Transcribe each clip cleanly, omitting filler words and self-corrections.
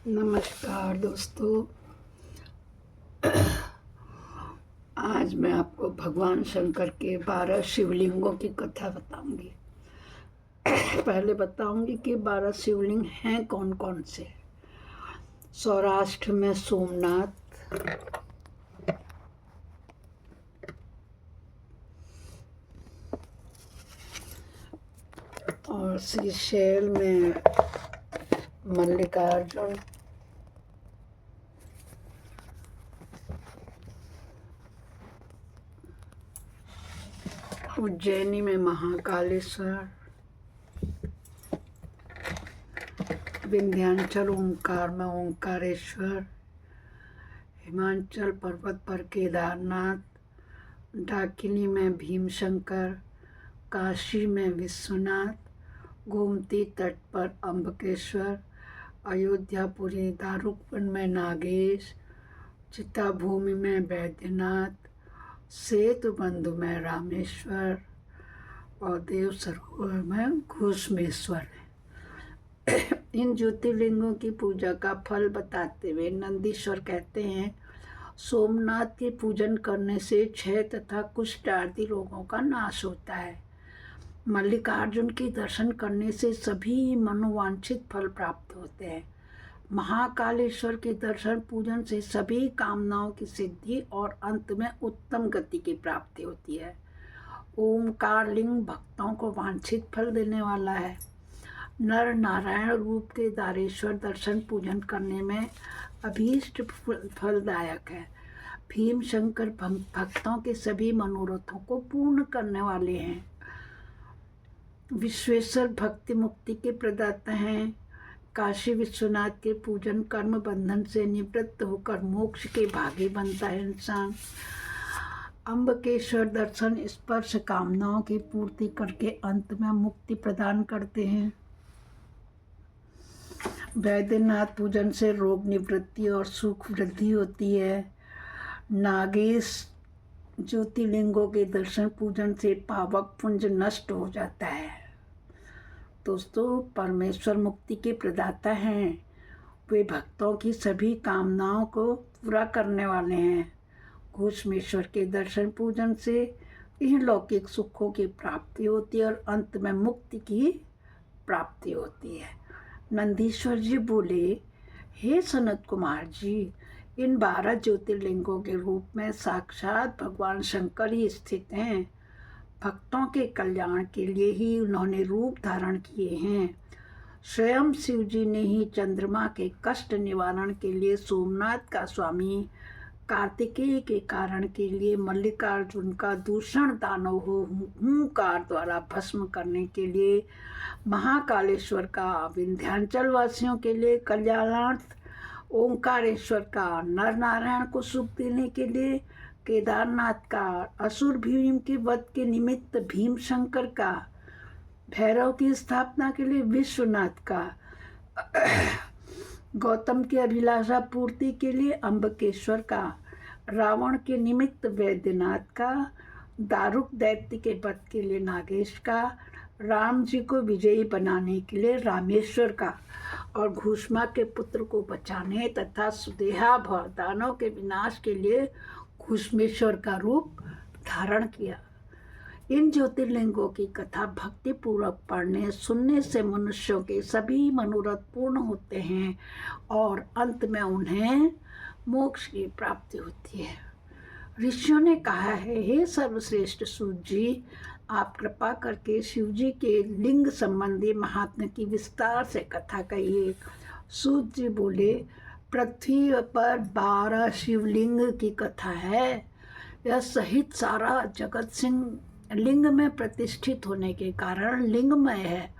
नमस्कार दोस्तों। आज मैं आपको भगवान शंकर के 12 शिवलिंगों की कथा बताऊंगी। पहले बताऊंगी कि 12 शिवलिंग हैं कौन कौन से। सौराष्ट्र में सोमनाथ, और श्रीशैल में मल्लिकार्जुन, उज्जैनी में महाकालेश्वर, विंध्याचल ओंकार में ओंकारेश्वर, हिमाचल पर्वत पर केदारनाथ, डाकिनी में भीमशंकर, काशी में विश्वनाथ, गोमती तट पर अम्बकेश्वर, अयोध्यापुरी दारुकवन में नागेश, चिताभूमि में वैद्यनाथ, सेतुबंधु में रामेश्वर और देव सरोवर में घूष्मेश्वर है। इन ज्योतिर्लिंगों की पूजा का फल बताते हुए नंदीश्वर कहते हैं, सोमनाथ के पूजन करने से क्षय तथा कुष्ठ आदि रोगों का नाश होता है। मल्लिकार्जुन के दर्शन करने से सभी मनोवांछित फल प्राप्त होते हैं। महाकालेश्वर के दर्शन पूजन से सभी कामनाओं की सिद्धि और अंत में उत्तम गति की प्राप्ति होती है। ओमकार लिंग भक्तों को वांछित फल देने वाला है। नर नारायण रूप के दारेश्वर दर्शन पूजन करने में अभीष्ट फलदायक है। भीम शंकर भक्तों के सभी मनोरथों को पूर्ण करने वाले हैं। विश्वेश्वर भक्ति मुक्ति के प्रदाता हैं। काशी विश्वनाथ के पूजन कर्म बंधन से निवृत्त होकर मोक्ष के भागी बनता है इंसान। अम्बकेश्वर दर्शन स्पर्श कामनाओं की पूर्ति करके अंत में मुक्ति प्रदान करते हैं। वैद्यनाथ पूजन से रोग निवृत्ति और सुख वृद्धि होती है। नागेश ज्योतिर्लिंगों के दर्शन पूजन से पावक पुंज नष्ट हो जाता है। दोस्तों, परमेश्वर मुक्ति के प्रदाता हैं। वे भक्तों की सभी कामनाओं को पूरा करने वाले हैं। घूष्मेश्वर के दर्शन पूजन से इन लौकिक सुखों की प्राप्ति होती है और अंत में मुक्ति की प्राप्ति होती है। नंदीश्वर जी बोले, हे सनत कुमार जी, इन 12 ज्योतिर्लिंगों के रूप में साक्षात भगवान शंकर ही स्थित हैं। भक्तों के कल्याण के लिए ही उन्होंने रूप धारण किए हैं। स्वयं शिव जी ने ही चंद्रमा के कष्ट निवारण के लिए सोमनाथ का स्वामी, कार्तिकेय के कारण के लिए मल्लिकार्जुन का दूषण दानव हुंकार द्वारा भस्म करने के लिए महाकालेश्वर का, विंध्याचल वासियों के लिए कल्याणार्थ ओंकारेश्वर का, नर नारायण को सुख देने के लिए केदारनाथ का, असुर भीम के वध के निमित्त भीम शंकर का, भैरव की स्थापना के लिए विश्वनाथ का, गौतम की अभिलाषा पूर्ति के लिए अम्बकेश्वर का, रावण के निमित्त वैद्यनाथ का, दारुक दैत्य के वध के लिए नागेश का, राम जी को विजयी बनाने के लिए रामेश्वर का, और घूष्मा के पुत्र को बचाने तथा सुदेहा दानव के विनाश के लिए घूष्मेश्वर का रूप धारण किया। इन ज्योतिर्लिंगों की कथा भक्ति पूर्वक पढ़ने सुनने से मनुष्यों के सभी मनोरथ पूर्ण होते हैं और अंत में उन्हें मोक्ष की प्राप्ति होती है। ऋषियों ने कहा है, हे सर्वश्रेष्ठ सूत जी, आप कृपा करके शिव जी के लिंग संबंधी महात्म्य की विस्तार से कथा कहिए। सूत जी बोले, पृथ्वी पर 12 शिवलिंग की कथा है। यह सहित सारा जगत सिंह लिंग में प्रतिष्ठित होने के कारण लिंगमय है।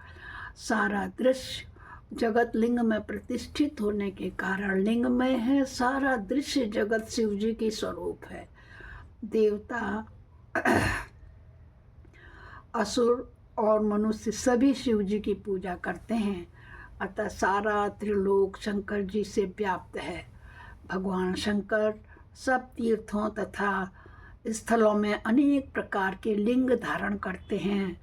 सारा दृश्य जगत लिंग में प्रतिष्ठित होने के कारण लिंगमय है। सारा दृश्य जगत शिव जी की स्वरूप है। देवता, असुर और मनुष्य सभी शिव जी की पूजा करते हैं, अतः सारा त्रिलोक शंकर जी से व्याप्त है। भगवान शंकर सब तीर्थों तथा स्थलों में अनेक प्रकार के लिंग धारण करते हैं।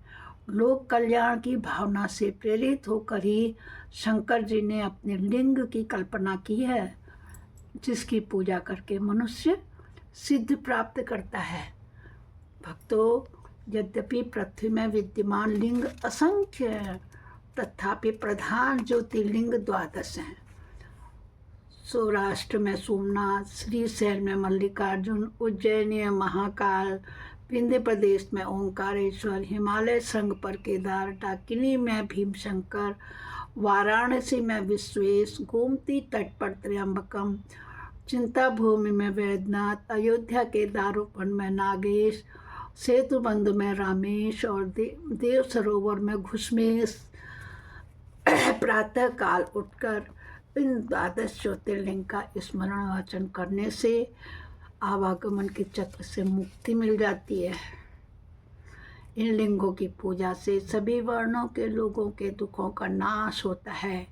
लोक कल्याण की भावना से प्रेरित होकर ही शंकर जी ने अपने लिंग की कल्पना की है, जिसकी पूजा करके मनुष्य सिद्ध प्राप्त करता है। भक्तों, यद्यपि पृथ्वी में विद्यमान लिंग असंख्य है, तथापि प्रधान ज्योतिर्लिंग 12 हैं। सौराष्ट्र में सोमनाथ, श्रीशैल में मल्लिकार्जुन, उज्जैन में महाकाल, विंध्य प्रदेश में ओंकारेश्वर, हिमालय श्रृंग पर केदार, डाकिनी में भीमशंकर, वाराणसी में विश्वेश, गोमती तट पर त्र्यंबकम, चिंता भूमि में वैद्यनाथ, अयोध्या के दारूपन में नागेश, सेतुबंध में रामेश और देव सरोवर में घुसमेश। प्रातः काल उठकर इन 12 ज्योतिर्लिंग का स्मरण वाचन करने से आवागमन के चक्र से मुक्ति मिल जाती है। इन लिंगों की पूजा से सभी वर्णों के लोगों के दुखों का नाश होता है।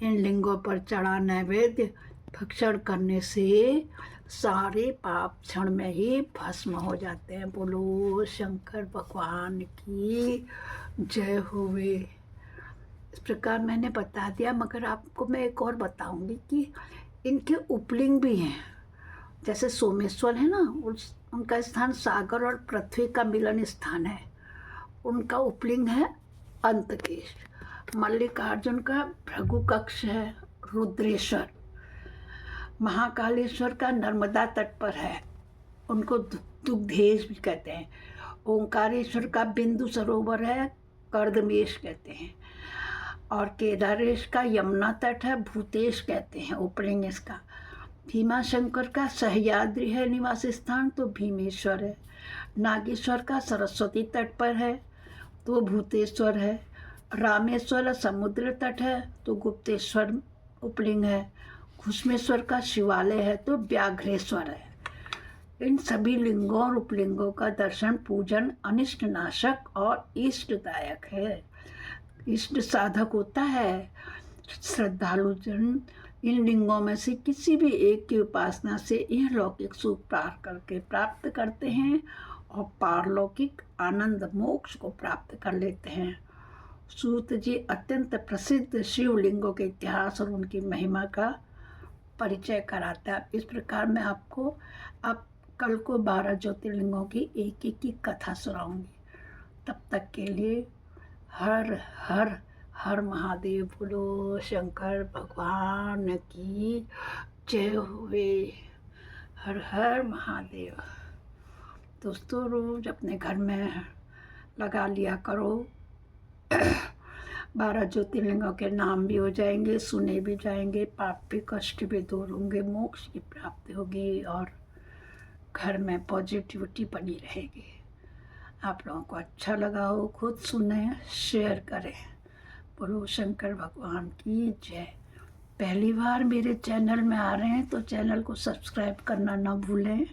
इन लिंगों पर चढ़ा नैवेद्य भक्षण करने से सारे पाप क्षण में ही भस्म हो जाते हैं। बोलो शंकर भगवान की जय होवे। इस प्रकार मैंने बता दिया, मगर आपको मैं एक और बताऊंगी कि इनके उपलिंग भी हैं। जैसे सोमेश्वर है ना, उनका स्थान सागर और पृथ्वी का मिलन स्थान है, उनका उपलिंग है अंतकेश। मल्लिकार्जुन का भृगु कक्ष है रुद्रेश्वर। महाकालेश्वर का नर्मदा तट पर है, उनको दुग्धेश भी कहते हैं। ओंकारेश्वर का बिंदु सरोवर है, कर्दमेश कहते हैं। और केदारेश का यमुना तट है, भूतेश कहते हैं उपलिंग इसका। भीमाशंकर का सह्याद्री है निवास स्थान, तो भीमेश्वर है। नागेश्वर का सरस्वती तट पर है, तो भूतेश्वर है। रामेश्वर समुद्र तट है, तो गुप्तेश्वर उपलिंग है। घुसमेश्वर का शिवालय है, तो व्याघ्रेश्वर है। इन सभी लिंगों और उपलिंगों का दर्शन पूजन अनिष्ट नाशक और इष्टदायक है, इष्ट साधक होता है। श्रद्धालु जन इन लिंगों में से किसी भी एक की उपासना से यह लौकिक सुख प्राप्त करते हैं और पारलौकिक आनंद मोक्ष को प्राप्त कर लेते हैं। सूत जी अत्यंत प्रसिद्ध शिवलिंगों के इतिहास और उनकी महिमा का परिचय कराता है। इस प्रकार मैं आपको अब कल को 12 ज्योतिर्लिंगों की एक एक की कथा सुनाऊंगी। तब तक के लिए हर हर हर महादेव। बोलो शंकर भगवान की जय होवे। हर हर महादेव। दोस्तों, रोज अपने घर में लगा लिया करो। 12 ज्योतिर्लिंगों के नाम भी हो जाएंगे, सुने भी जाएंगे, पाप भी कष्ट भी दूर होंगे, मोक्ष की प्राप्ति होगी और घर में पॉजिटिविटी बनी रहेगी। आप लोगों को अच्छा लगा हो, खुद सुने, शेयर करें। बोलो शंकर भगवान की जय। पहली बार मेरे चैनल में आ रहे हैं तो चैनल को सब्सक्राइब करना ना भूलें।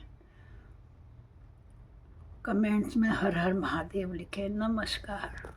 कमेंट्स में हर हर महादेव लिखें। नमस्कार।